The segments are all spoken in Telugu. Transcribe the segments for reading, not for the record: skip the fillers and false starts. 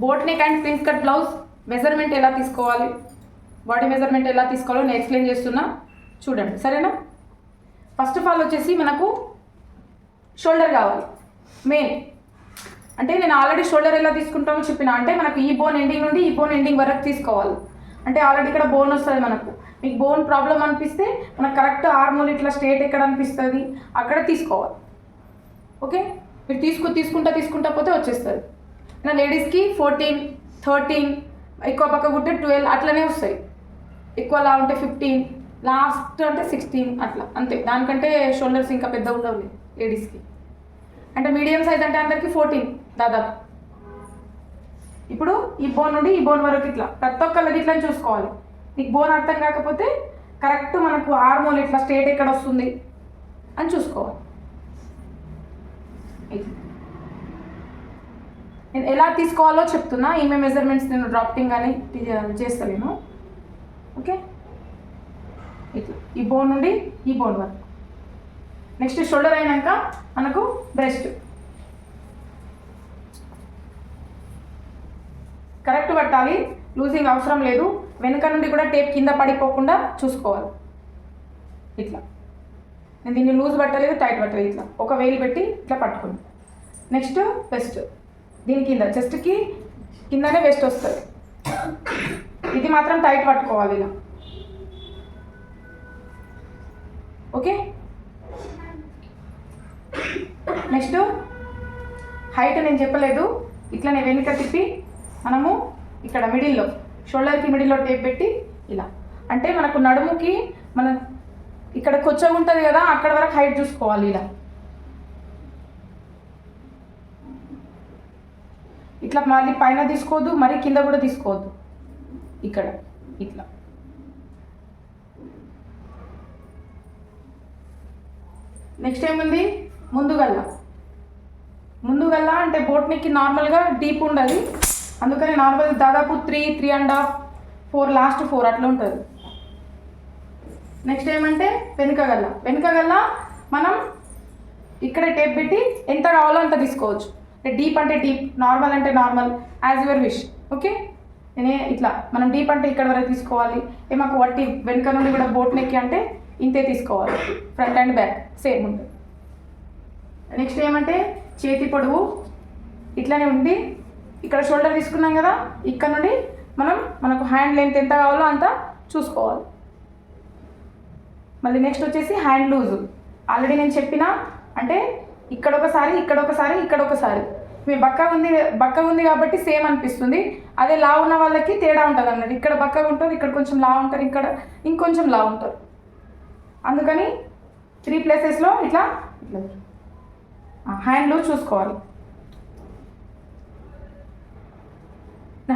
Boat neck and prince cut blouse measurement ఎలా తీసుకోవాలి, బాడీ మెజర్మెంట్ ఎలా తీసుకోవాలో నేను ఎక్స్ప్లెయిన్ చేస్తున్నా, చూడండి సరేనా. ఫస్ట్ ఆఫ్ ఆల్ వచ్చేసి మనకు షోల్డర్ కావాలి మెయిన్. అంటే నేను ఆల్రెడీ షోల్డర్ ఎలా తీసుకుంటామో చెప్పిన, అంటే మనకు ఈ బోన్ ఎండింగ్ నుండి ఈ బోన్ ఎండింగ్ వరకు తీసుకోవాలి. అంటే ఆల్రెడీ ఇక్కడ బోన్ వస్తుంది మనకు. మీకు బోన్ ప్రాబ్లం అనిపిస్తే మనకు కరెక్ట్ ఆర్మోల్ ఇట్లా స్ట్రేట్ ఎక్కడ అనిపిస్తుంది అక్కడ తీసుకోవాలి. ఓకే, మీరు తీసుకుంటా పోతే వచ్చేస్తుంది. లేడీస్కి 14, 13, ఎక్కువ పక్క కుట్టే 12 అట్లనే వస్తాయి. ఎక్కువ లా ఉంటే 15, లాస్ట్ అంటే 16 అట్లా అంతే. దానికంటే షోల్డర్స్ ఇంకా పెద్ద ఉండవు లేడీస్కి. అంటే మీడియం సైజ్ అంటే అందరికి 14 దాదాపు. ఇప్పుడు ఈ బోన్ నుండి ఈ బోన్ వరకు ఇట్లా ప్రతి ఒక్కళ్ళది ఇట్లా చూసుకోవాలి. నీకు బోన్ అర్థం కాకపోతే కరెక్ట్ మనకు ఆర్మోల్ ఇట్లా స్ట్రేట్ ఎక్కడ వస్తుంది అని చూసుకోవాలి. నేను ఎలా తీసుకోవాలో చెప్తున్నా. ఈమె మెజర్మెంట్స్ నేను డ్రాప్టింగ్ కానీ చేస్తాను. ఓకే, ఇట్లా ఈ బోన్ నుండి ఈ బోన్ వరకు. నెక్స్ట్ షోల్డర్ అయినాక మనకు బ్రెస్ట్ కరెక్ట్ పట్టాలి, లూజింగ్ అవసరం లేదు. వెనుక నుండి కూడా టేప్ కింద పడిపోకుండా చూసుకోవాలి. ఇట్లా నేను దీన్ని లూజ్ పట్టలేదు, టైట్ పట్టలేదు. ఇట్లా ఒక వేలు పెట్టి ఇట్లా పట్టుకుని. నెక్స్ట్ వెస్ట్, దీని కింద చెస్ట్కి కిందనే వెస్ట్ వస్తుంది. ఇది మాత్రం టైట్ పట్టుకోవాలి ఇలా. ఓకే, నెక్స్ట్ హైట్ నేను చెప్పలేదు. ఇట్లా నేను వెనుక తిప్పి మనము ఇక్కడ మిడిల్లో షోల్డర్కి మిడిల్లో టేప్ పెట్టి ఇలా. అంటే మనకు నడుముకి మన ఇక్కడ కొచ్చగా ఉంటుంది కదా, అక్కడ వరకు హైట్ చూసుకోవాలి ఇలా. ఇట్లా మళ్ళీ పైన తీసుకోవద్దు, మరి కింద కూడా తీసుకోవద్దు. ఇక్కడ ఇట్లా. నెక్స్ట్ ఏముంది, ముందుగల్ల అంటే బోట్ నెక్కి నార్మల్గా డీప్ ఉండదు, అందుకని నార్మల్ దాదాపు 3, 3.5, 4, లాస్ట్ 4 అట్లా ఉంటుంది. నెక్స్ట్ ఏమంటే వెనుకగల్ల మనం ఇక్కడ టేప్ పెట్టి ఎంత కావాలో అంత తీసుకోవచ్చు. డీప్ అంటే డీప్, నార్మల్ అంటే normal, as your wish. Okay, నేనే ఇట్లా మనం డీప్ అంటే ఇక్కడ వరకు తీసుకోవాలి. మాకు వట్టి వెనుక నుండి కూడా బోట్ నెక్ అంటే ఇంతే తీసుకోవాలి. ఫ్రంట్ అండ్ బ్యాక్ సేమ్ ఉంటుంది. నెక్స్ట్ ఏమంటే చేతి పొడవు ఇట్లానే ఉంది. ఇక్కడ షోల్డర్ తీసుకున్నాం కదా, ఇక్కడ నుండి మనకు హ్యాండ్ లెంత్ ఎంత కావాలో అంత చూసుకోవాలి. మళ్ళీ నెక్స్ట్ వచ్చేసి హ్యాండ్ లూజు. ఆల్రెడీ నేను చెప్పిన, అంటే ఇక్కడ ఒకసారి మీ బక్క ఉంది కాబట్టి సేమ్ అనిపిస్తుంది. అదే లా ఉన్న వాళ్ళకి తేడా ఉంటుంది అన్నది. ఇక్కడ బక్కగా ఉంటారు, ఇక్కడ కొంచెం లా ఉంటారు, ఇక్కడ ఇంకొంచెం లా ఉంటారు. అందుకని 3 ప్లేసెస్లో ఇట్లా హ్యాండ్ లూజ్ చూసుకోవాలి.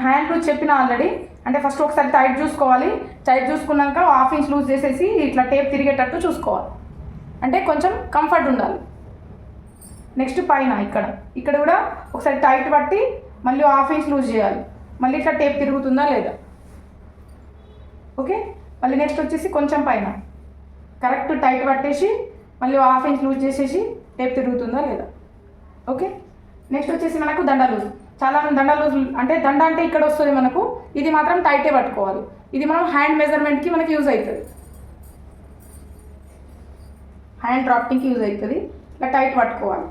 హ్యాండ్ లూజ్ చెప్పిన ఆల్రెడీ. అంటే ఫస్ట్ ఒకసారి టైట్ చూసుకోవాలి. టైట్ చూసుకున్నాక 1/2 ఇంచ్ లూజ్ చేసేసి ఇట్లా టేప్ తిరిగేటట్టు చూసుకోవాలి. అంటే కొంచెం కంఫర్ట్ ఉండాలి. నెక్స్ట్ పైన ఇక్కడ కూడా ఒకసారి టైట్ పట్టి మళ్ళీ 1/2 ఇంచ్ లూజ్ చేయాలి. మళ్ళీ ఇట్లా టేప్ తిరుగుతుందా లేదా. ఓకే, మళ్ళీ నెక్స్ట్ వచ్చేసి కొంచెం పైన కరెక్ట్ టైట్ పట్టేసి మళ్ళీ 1/2 ఇంచ్ లూజ్ చేసేసి టేప్ తిరుగుతుందా లేదా. ఓకే, నెక్స్ట్ వచ్చేసి మనకు దండ లూజ్. చాలా దండ లూజ్ అంటే దండ అంటే ఇక్కడ వస్తుంది మనకు. ఇది మాత్రం టైటే పట్టుకోవాలి. ఇది మనం హ్యాండ్ మెజర్మెంట్కి మనకి యూజ్ అవుతుంది, హ్యాండ్ డ్రాఫ్టింగ్కి యూజ్ అవుతుంది. ఇట్లా టైట్ పట్టుకోవాలి.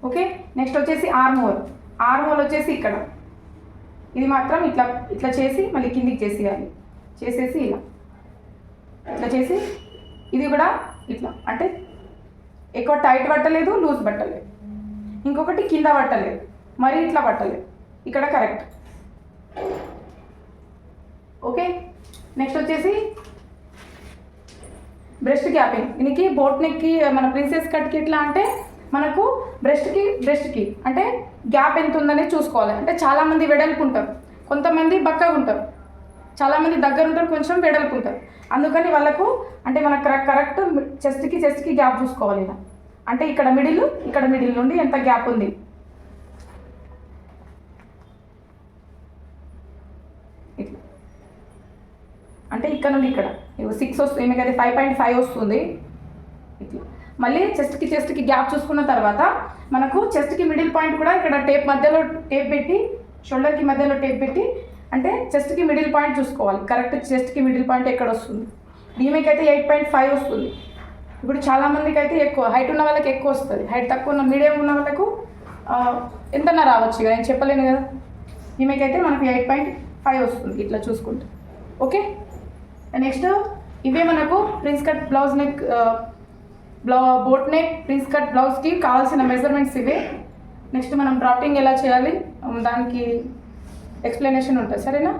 ఓకే, నెక్స్ట్ వచ్చేసి ఆర్మోల్ వచ్చేసి ఇక్కడ. ఇది మాత్రం ఇట్లా చేసి మళ్ళీ కిందికి చేసేసి ఇట్లా చేసి ఇది కూడా ఇట్లా. అంటే ఎక్కువ టైట్ పట్టలేదు, లూజ్ పట్టలేదు. ఇంకొకటి కింద పట్టలేదు, మరి ఇట్లా పట్టలేదు. ఇక్కడ కరెక్ట్. ఓకే, నెక్స్ట్ వచ్చేసి బ్రెస్ట్ గ్యాపింగ్. దీనికి బోట్ నెక్కి మన ప్రిన్సెస్ కట్కి ఎట్లా అంటే మనకు బ్రెస్ట్కి అంటే గ్యాప్ ఎంత ఉందనేది చూసుకోవాలి. అంటే చాలామంది వెడల్పు ఉంటారు, కొంతమంది బక్కగా ఉంటారు, చాలామంది దగ్గర ఉంటారు, కొంచెం వెడల్పు ఉంటారు. అందుకని వాళ్ళకు అంటే మనకు కరెక్ట్ చెస్ట్కి గ్యాప్ చూసుకోవాలి. ఇలా అంటే ఇక్కడ మిడిల్ నుండి ఎంత గ్యాప్ ఉంది. ఇట్లా అంటే ఇక్కడ నుండి ఇక్కడ 6 వస్తుంది, ఏమికైతే 5.5 వస్తుంది. ఇట్లా మళ్ళీ చెస్ట్కి గ్యాప్ చూసుకున్న తర్వాత మనకు చెస్ట్కి మిడిల్ పాయింట్ కూడా ఇక్కడ టేప్ పెట్టి షోల్డర్కి మధ్యలో టేప్ పెట్టి అంటే చెస్ట్కి మిడిల్ పాయింట్ చూసుకోవాలి. కరెక్ట్ చెస్ట్కి మిడిల్ పాయింట్ ఎక్కడ వస్తుంది. ఈమెకి అయితే 8.5 వస్తుంది. ఇప్పుడు చాలామందికి అయితే ఎక్కువ హైట్ ఉన్న వాళ్ళకి ఎక్కువ వస్తుంది. హైట్ తక్కువ ఉన్న మీడియం ఉన్న వాళ్ళకు ఎంతన్నా రావచ్చు ఇక, నేను చెప్పలేను కదా. ఈమెకైతే మనకు 8.5 వస్తుంది ఇట్లా చూసుకుంటే. ఓకే, నెక్స్ట్ ఇవే మనకు prince cut blouse neck boat neck prince cut బ్లౌజ్కి కావాల్సిన మెజర్మెంట్స్ ఇవే. నెక్స్ట్ మనం డ్రాఫ్టింగ్ ఎలా చేయాలి దానికి ఎక్స్ప్లెనేషన్ ఉంటుంది, సరేనా.